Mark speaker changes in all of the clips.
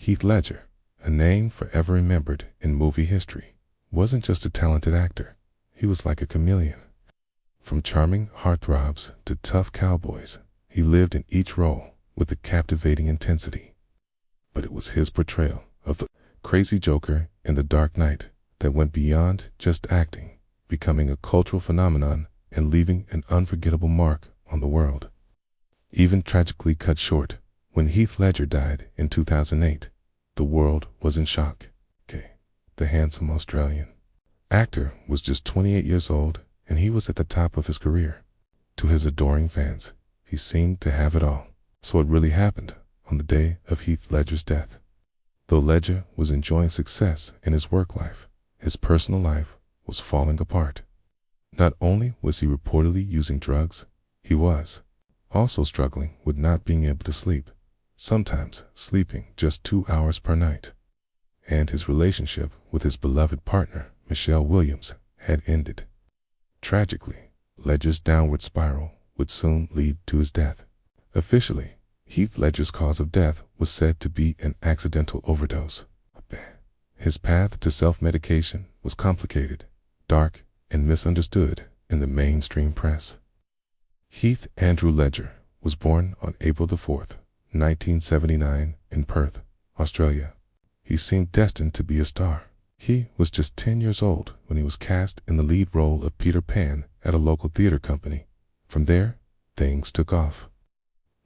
Speaker 1: Heath Ledger, a name forever remembered in movie history, wasn't just a talented actor. He was like a chameleon. From charming heartthrobs to tough cowboys, he lived in each role with a captivating intensity. But it was his portrayal of the crazy Joker in The Dark Knight that went beyond just acting, becoming a cultural phenomenon and leaving an unforgettable mark on the world. Even tragically cut short, when Heath Ledger died in 2008, the world was in shock. The handsome Australian actor was just 28 years old, and he was at the top of his career. To his adoring fans, he seemed to have it all. So what really happened on the day of Heath Ledger's death? Though Ledger was enjoying success in his work life, his personal life was falling apart. Not only was he reportedly using drugs, he was also struggling with not being able to sleep, sometimes sleeping just 2 hours per night. And his relationship with his beloved partner, Michelle Williams, had ended. Tragically, Ledger's downward spiral would soon lead to his death. Officially, Heath Ledger's cause of death was said to be an accidental overdose. His path to self-medication was complicated, dark, and misunderstood in the mainstream press. Heath Andrew Ledger was born on April 4th, 1979 in Perth, Australia. He seemed destined to be a star. He was just 10 years old when he was cast in the lead role of Peter Pan at a local theater company. From there, things took off.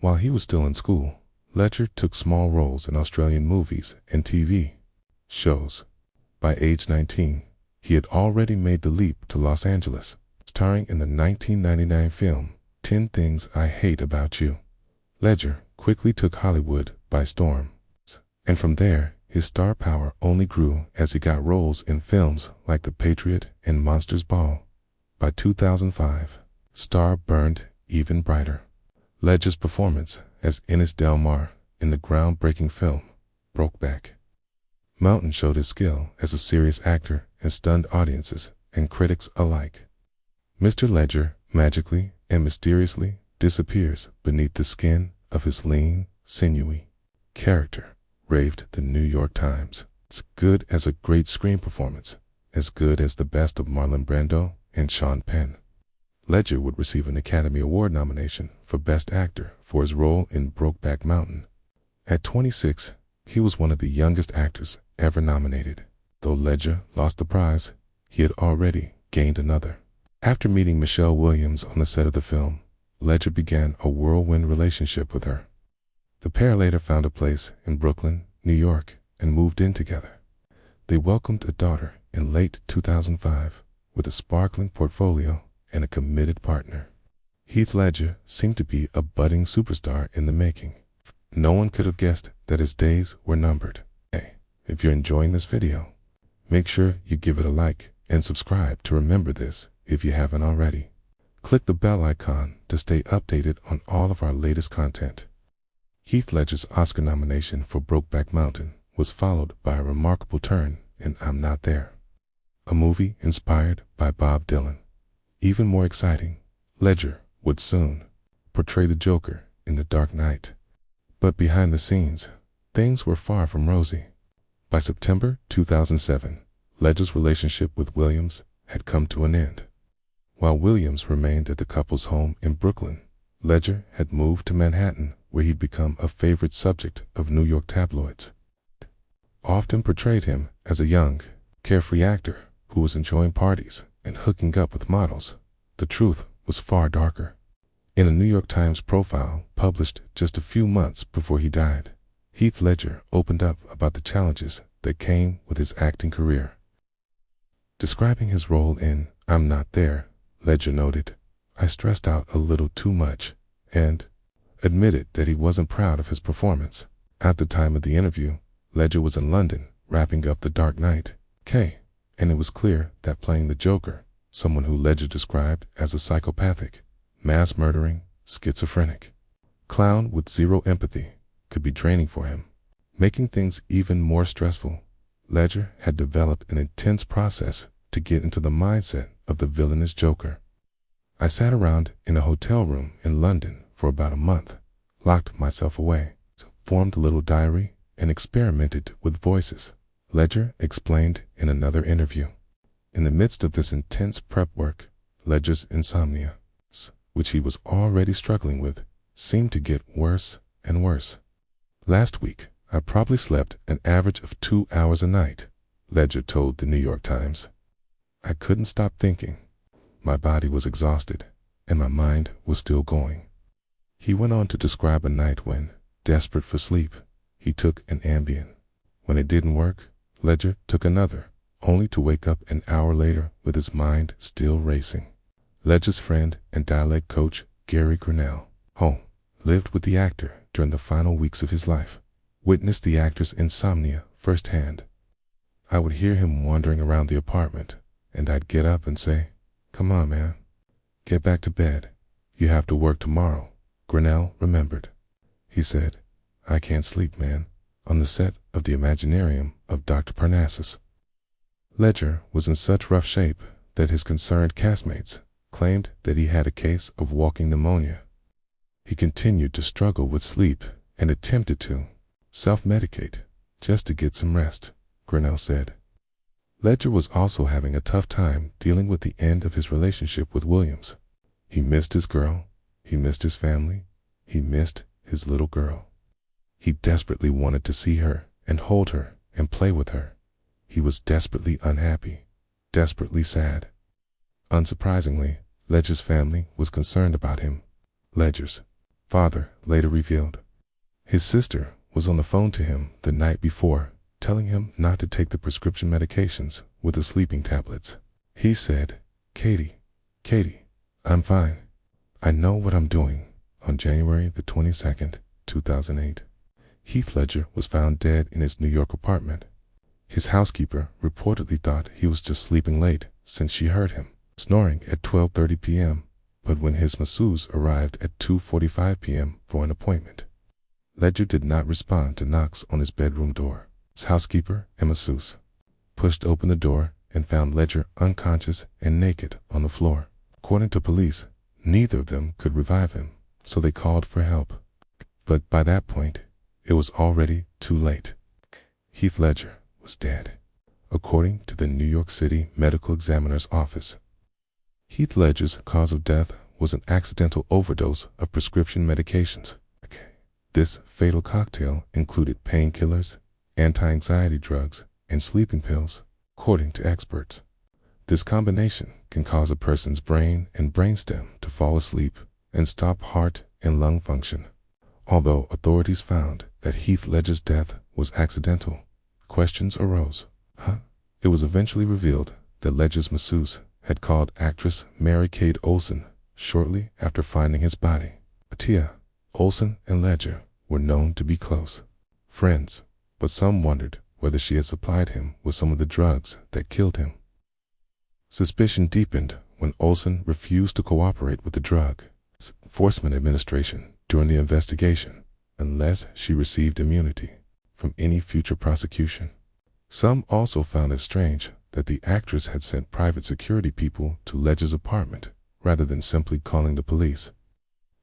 Speaker 1: While he was still in school, Ledger took small roles in Australian movies and TV shows. By age 19, he had already made the leap to Los Angeles, starring in the 1999 film 10 Things I Hate About You. Ledger quickly took Hollywood by storm, and from there, his star power only grew as he got roles in films like The Patriot and Monsters Ball. By 2005, star burned even brighter. Ledger's performance as Innes Del Mar in the groundbreaking film Brokeback Mountain showed his skill as a serious actor and stunned audiences and critics alike. Mr. Ledger magically and mysteriously disappears beneath the skin of his lean, sinewy character, raved the New York Times. It's good as a great screen performance, as good as the best of Marlon Brando and Sean Penn. Ledger would receive an Academy Award nomination for Best Actor for his role in Brokeback Mountain. At 26, he was one of the youngest actors ever nominated. Though Ledger lost the prize, he had already gained another. After meeting Michelle Williams on the set of the film, Ledger began a whirlwind relationship with her. The pair later found a place in Brooklyn, New York, and moved in together. They welcomed a daughter in late 2005 with a sparkling portfolio and a committed partner. Heath Ledger seemed to be a budding superstar in the making. No one could have guessed that his days were numbered. Hey, if you're enjoying this video, make sure you give it a like and subscribe to remember this if you haven't already. Click the bell icon to stay updated on all of our latest content. Heath Ledger's Oscar nomination for Brokeback Mountain was followed by a remarkable turn in I'm Not There, a movie inspired by Bob Dylan. Even more exciting, Ledger would soon portray the Joker in The Dark Knight. But behind the scenes, things were far from rosy. By September 2007, Ledger's relationship with Williams had come to an end. While Williams remained at the couple's home in Brooklyn, Ledger had moved to Manhattan, where he'd become a favorite subject of New York tabloids. Often portrayed him as a young, carefree actor who was enjoying parties and hooking up with models. The truth was far darker. In a New York Times profile published just a few months before he died, Heath Ledger opened up about the challenges that came with his acting career. Describing his role in I'm Not There, Ledger noted, "I stressed out a little too much," and admitted that he wasn't proud of his performance. At the time of the interview, Ledger was in London wrapping up The Dark Knight, and it was clear that playing the Joker, someone who Ledger described as a psychopathic, mass-murdering, schizophrenic clown with zero empathy, could be draining for him. Making things even more stressful, Ledger had developed an intense process to get into the mindset of the villainous Joker. "I sat around in a hotel room in London for about a month, locked myself away, formed a little diary, and experimented with voices. Ledger explained in another interview. In the midst of this intense prep work, Ledger's insomnia, which he was already struggling with, seemed to get worse and worse. "Last week, I probably slept an average of 2 hours a night," Ledger told the New York Times. "I couldn't stop thinking. My body was exhausted, and my mind was still going." He went on to describe a night when, desperate for sleep, he took an Ambien. When it didn't work, Ledger took another, only to wake up an hour later with his mind still racing. Ledger's friend and dialect coach, Gary Grinnell, who lived with the actor during the final weeks of his life, witnessed the actor's insomnia firsthand. "I would hear him wandering around the apartment, and I'd get up and say, 'Come on, man. Get back to bed. You have to work tomorrow,'" Grinnell remembered. He said, "I can't sleep, man," on the set of the Imaginarium of Dr. Parnassus. Ledger was in such rough shape that his concerned castmates claimed that he had a case of walking pneumonia. He continued to struggle with sleep and attempted to self-medicate just to get some rest, Grinnell said. Ledger was also having a tough time dealing with the end of his relationship with Williams. He missed his girl, he missed his family, he missed his little girl. He desperately wanted to see her and hold her and play with her. He was desperately unhappy, desperately sad. Unsurprisingly, Ledger's family was concerned about him. Ledger's father later revealed. His sister was on the phone to him the night before, telling him not to take the prescription medications with the sleeping tablets. He said, Katie, I'm fine. I know what I'm doing." On January the 22nd, 2008, Heath Ledger was found dead in his New York apartment. His housekeeper reportedly thought he was just sleeping late since she heard him snoring at 12:30 p.m., but when his masseuse arrived at 2:45 p.m. for an appointment, Ledger did not respond to knocks on his bedroom door. His housekeeper and masseuse pushed open the door and found Ledger unconscious and naked on the floor. According to police, neither of them could revive him, so they called for help. But by that point, it was already too late. Heath Ledger was dead, according to the New York City Medical Examiner's Office. Heath Ledger's cause of death was an accidental overdose of prescription medications. This fatal cocktail included painkillers, anti-anxiety drugs, and sleeping pills, according to experts. This combination can cause a person's brain and brainstem to fall asleep and stop heart and lung function. Although authorities found that Heath Ledger's death was accidental, questions arose. It was eventually revealed that Ledger's masseuse had called actress Mary-Kate Olsen shortly after finding his body. Tia Olsen and Ledger were known to be close friends, but some wondered whether she had supplied him with some of the drugs that killed him. Suspicion deepened when Olsen refused to cooperate with the Drug Enforcement Administration during the investigation unless she received immunity from any future prosecution. Some also found it strange that the actress had sent private security people to Ledger's apartment rather than simply calling the police.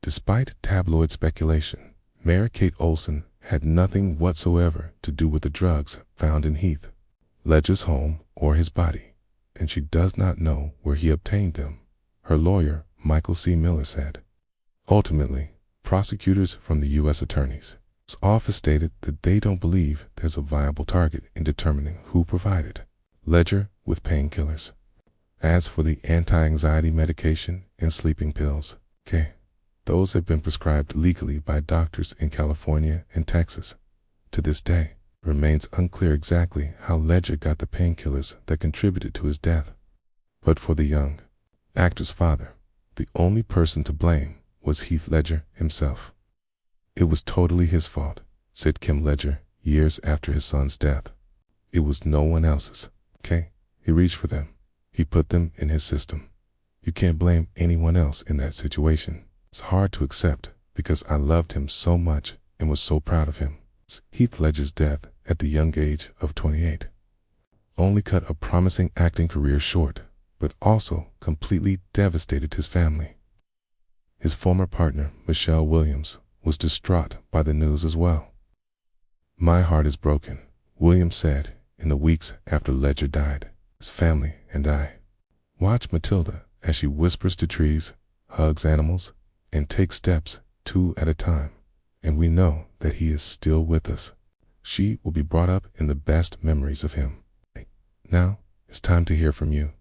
Speaker 1: Despite tabloid speculation, Mary-Kate Olsen had nothing whatsoever to do with the drugs found in Heath Ledger's home or his body, and she does not know where he obtained them, her lawyer, Michael C. Miller, said. Ultimately, prosecutors from the U.S. Attorney's Office stated that they don't believe there's a viable target in determining who provided Ledger with painkillers. As for the anti-anxiety medication and sleeping pills, those have been prescribed legally by doctors in California and Texas. To this day, it remains unclear exactly how Ledger got the painkillers that contributed to his death. But for the young actor's father, the only person to blame was Heath Ledger himself. "It was totally his fault," said Kim Ledger years after his son's death. "It was no one else's. He reached for them. He put them in his system. You can't blame anyone else in that situation. It's hard to accept because I loved him so much and was so proud of him." Heath Ledger's death at the young age of 28 only cut a promising acting career short, but also completely devastated his family. His former partner, Michelle Williams, was distraught by the news as well. My heart is broken, William said in the weeks after Ledger died. His family and I watch Matilda as she whispers to trees, hugs animals, and takes steps 2 at a time. And we know that he is still with us. She will be brought up in the best memories of him. Now, it's time to hear from you.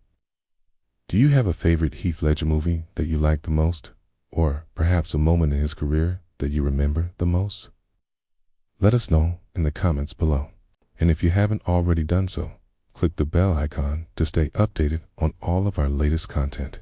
Speaker 1: Do you have a favorite Heath Ledger movie that you like the most? Or perhaps a moment in his career that you remember the most? Let us know in the comments below. And if you haven't already done so, click the bell icon to stay updated on all of our latest content.